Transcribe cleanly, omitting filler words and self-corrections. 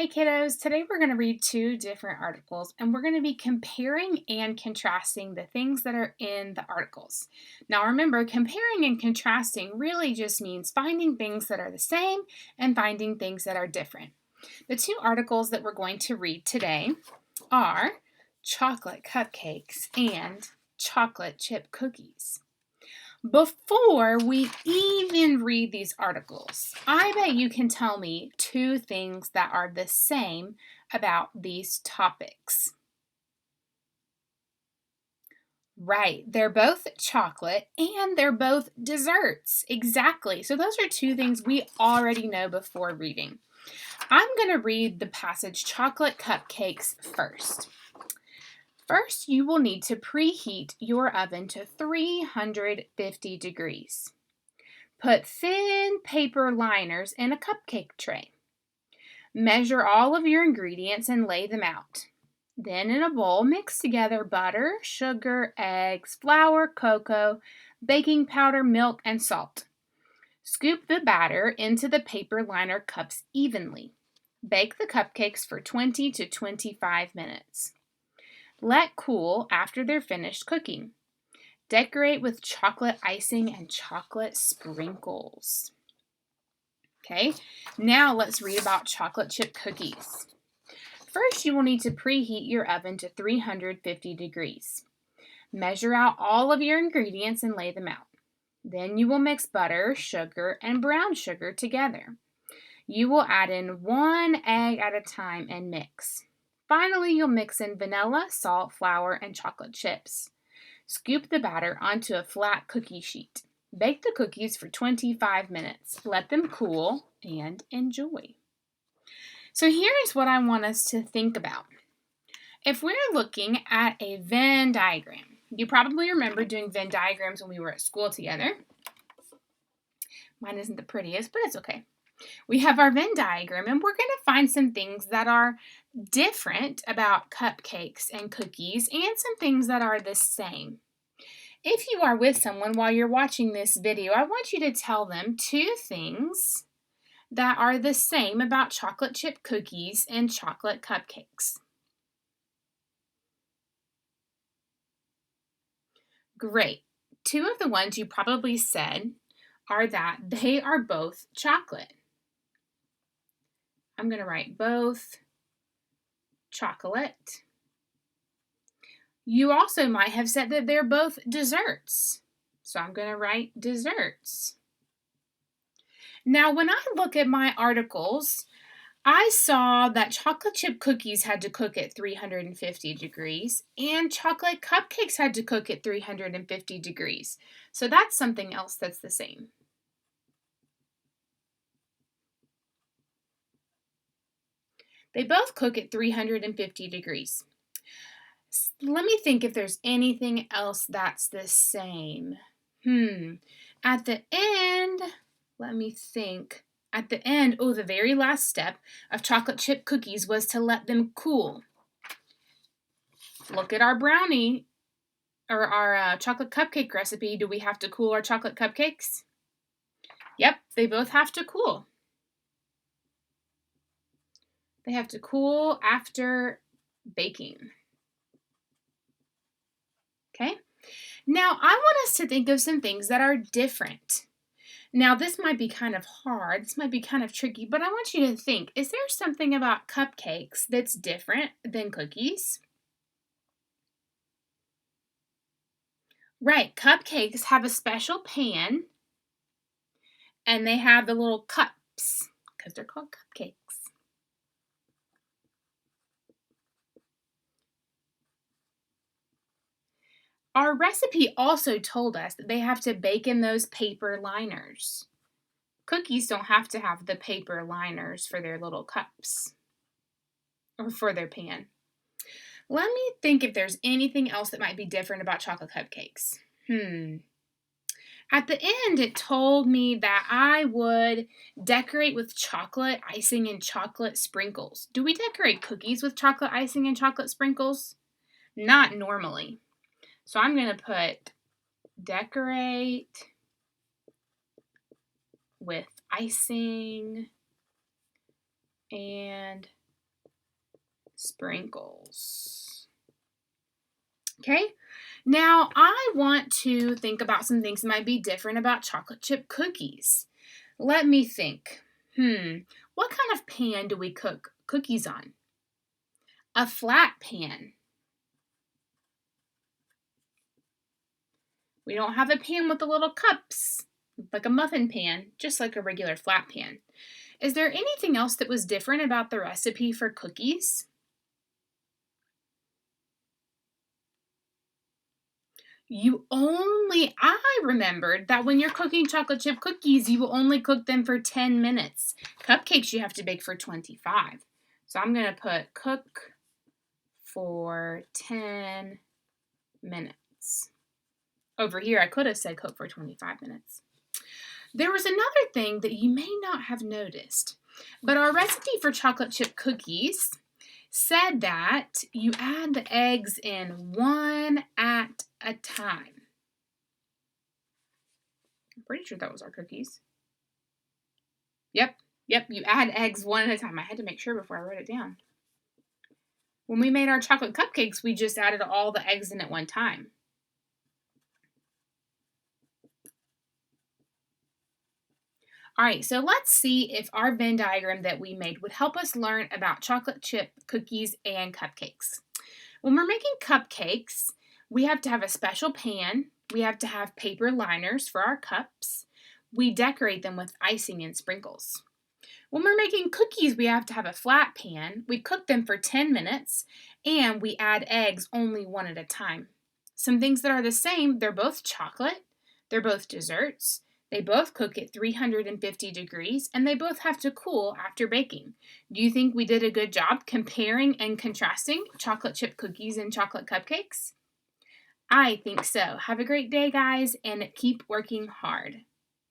Hey kiddos, today we're going to read two different articles and we're going to be comparing and contrasting the things that are in the articles. Now remember, comparing and contrasting really just means finding things that are the same and finding things that are different. The two articles that we're going to read today are chocolate cupcakes and chocolate chip cookies. Before we even read these articles, I bet you can tell me two things that are the same about these topics. Right, they're both chocolate and they're both desserts. Exactly. So those are two things we already know before reading. I'm going to read the passage chocolate cupcakes first. First, you will need to preheat your oven to 350 degrees. Put thin paper liners in a cupcake tray. Measure all of your ingredients and lay them out. Then in a bowl, mix together butter, sugar, eggs, flour, cocoa, baking powder, milk, and salt. Scoop the batter into the paper liner cups evenly. Bake the cupcakes for 20 to 25 minutes. Let cool after they're finished cooking. Decorate with chocolate icing and chocolate sprinkles. Okay, now let's read about chocolate chip cookies. First, you will need to preheat your oven to 350 degrees. Measure out all of your ingredients and lay them out. Then you will mix butter, sugar, and brown sugar together. You will add in one egg at a time and mix. Finally, you'll mix in vanilla, salt, flour, and chocolate chips. Scoop the batter onto a flat cookie sheet. Bake the cookies for 25 minutes. Let them cool and enjoy. So here is what I want us to think about. If we're looking at a Venn diagram, you probably remember doing Venn diagrams when we were at school together. Mine isn't the prettiest, but it's okay. We have our Venn diagram, and we're going to find some things that are different about cupcakes and cookies and some things that are the same. If you are with someone while you're watching this video, I want you to tell them two things that are the same about chocolate chip cookies and chocolate cupcakes. Great. Two of the ones you probably said are that they are both chocolate. I'm going to write both chocolate. You also might have said that they're both desserts. So I'm going to write desserts. Now, when I look at my articles, I saw that chocolate chip cookies had to cook at 350 degrees and chocolate cupcakes had to cook at 350 degrees. So that's something else that's the same. They both cook at 350 degrees. Let me think if there's anything else that's the same. At the end, let me think. At the end, the very last step of chocolate chip cookies was to let them cool. Look at our brownie or our chocolate cupcake recipe. Do we have to cool our chocolate cupcakes? Yep, they both have to cool. They have to cool after baking. Okay, now I want us to think of some things that are different. Now, this might be kind of hard, this might be kind of tricky, but I want you to think, is there something about cupcakes that's different than cookies? Right, cupcakes have a special pan, and they have the little cups, because they're called cupcakes. Our recipe also told us that they have to bake in those paper liners. Cookies don't have to have the paper liners for their little cups or for their pan. Let me think if there's anything else that might be different about chocolate cupcakes. At the end, it told me that I would decorate with chocolate icing and chocolate sprinkles. Do we decorate cookies with chocolate icing and chocolate sprinkles? Not normally. So I'm going to put decorate with icing and sprinkles. Okay, now I want to think about some things that might be different about chocolate chip cookies. Let me think. What kind of pan do we cook cookies on? A flat pan. We don't have a pan with the little cups, like a muffin pan, just like a regular flat pan. Is there anything else that was different about the recipe for cookies? I remembered that when you're cooking chocolate chip cookies, you will only cook them for 10 minutes. Cupcakes you have to bake for 25. So I'm going to put cook for 10 minutes. Over here, I could have said cook for 25 minutes. There was another thing that you may not have noticed, but our recipe for chocolate chip cookies said that you add the eggs in one at a time. I'm pretty sure that was our cookies. Yep, you add eggs one at a time. I had to make sure before I wrote it down. When we made our chocolate cupcakes, we just added all the eggs in at one time. All right, so let's see if our Venn diagram that we made would help us learn about chocolate chip cookies and cupcakes. When we're making cupcakes, we have to have a special pan. We have to have paper liners for our cups. We decorate them with icing and sprinkles. When we're making cookies, we have to have a flat pan. We cook them for 10 minutes, and we add eggs only one at a time. Some things that are the same, they're both chocolate, they're both desserts, they both cook at 350 degrees, and they both have to cool after baking. Do you think we did a good job comparing and contrasting chocolate chip cookies and chocolate cupcakes? I think so. Have a great day, guys, and keep working hard.